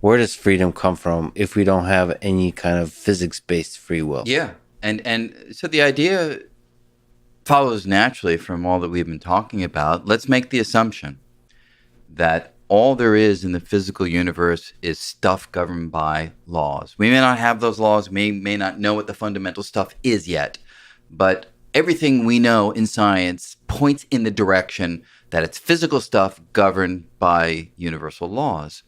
where does freedom come from if we don't have any kind of physics-based free will? Yeah. And so the idea follows naturally from all that we've been talking about. Let's make the assumption that all there is in the physical universe is stuff governed by laws. We may not have those laws, may not know what the fundamental stuff is yet, but everything we know in science points in the direction that it's physical stuff governed by universal laws.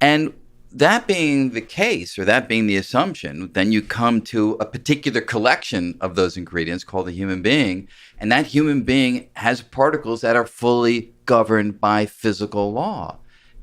And that being the case, or that being the assumption, then you come to a particular collection of those ingredients called a human being, and that human being has particles that are fully governed by physical law.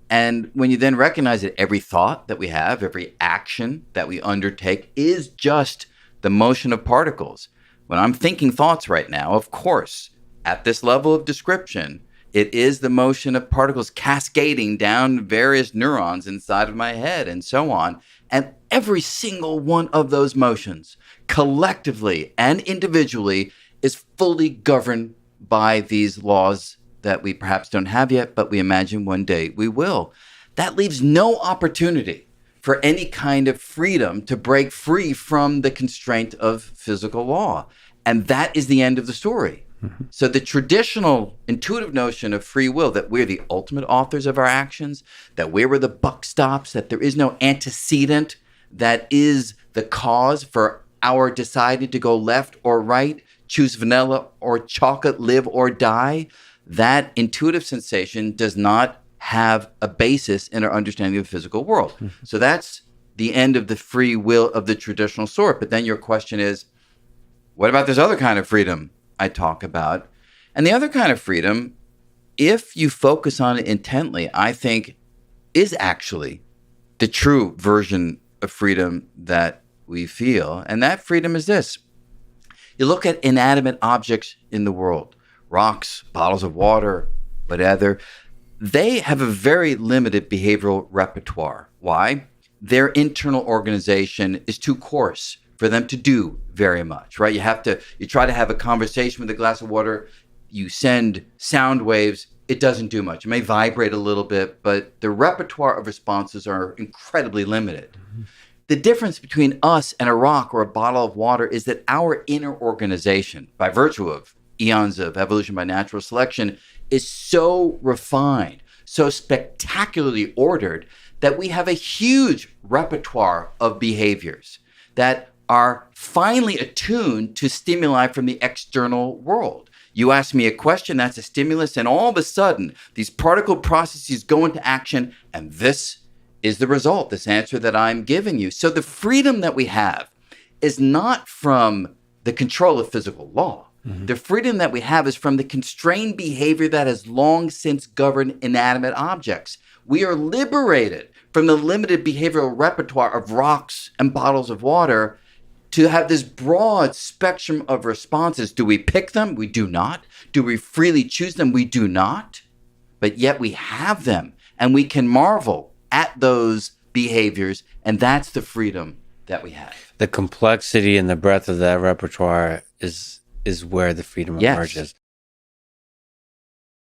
And when you then recognize that every thought that we have, every action that we undertake is just the motion of particles. When I'm thinking thoughts right now, of course, at this level of description, it is the motion of particles cascading down various neurons inside of my head and so on. And every single one of those motions, collectively and individually, is fully governed by these laws that we perhaps don't have yet, but we imagine one day we will. That leaves no opportunity for any kind of freedom to break free from the constraint of physical law. And that is the end of the story. Mm-hmm. So the traditional intuitive notion of free will, that we're the ultimate authors of our actions, that we're where the buck stops, that there is no antecedent that is the cause for our deciding to go left or right, choose vanilla or chocolate, live or die, that intuitive sensation does not have a basis in our understanding of the physical world. Mm-hmm. So that's the end of the free will of the traditional sort. But then your question is, what about this other kind of freedom I talk about? And the other kind of freedom, if you focus on it intently, I think is actually the true version of freedom that we feel. And that freedom is this. You look at inanimate objects in the world, rocks, bottles of water, whatever, they have a very limited behavioral repertoire. Why? Their internal organization is too coarse for them to do very much, right? You try to have a conversation with a glass of water, you send sound waves, it doesn't do much. It may vibrate a little bit, but the repertoire of responses are incredibly limited. Mm-hmm. The difference between us and a rock or a bottle of water is that our inner organization, by virtue of eons of evolution by natural selection, is so refined, so spectacularly ordered, that we have a huge repertoire of behaviors that are finely attuned to stimuli from the external world. You ask me a question, that's a stimulus, and all of a sudden, these particle processes go into action, and this is the result, this answer that I'm giving you. So the freedom that we have is not from the control of physical law. Mm-hmm. The freedom that we have is from the constrained behavior that has long since governed inanimate objects. We are liberated from the limited behavioral repertoire of rocks and bottles of water to have this broad spectrum of responses. Do we pick them? We do not. Do we freely choose them? We do not. But yet we have them, and we can marvel at those behaviors, and that's the freedom that we have. The complexity and the breadth of that repertoire is where the freedom emerges.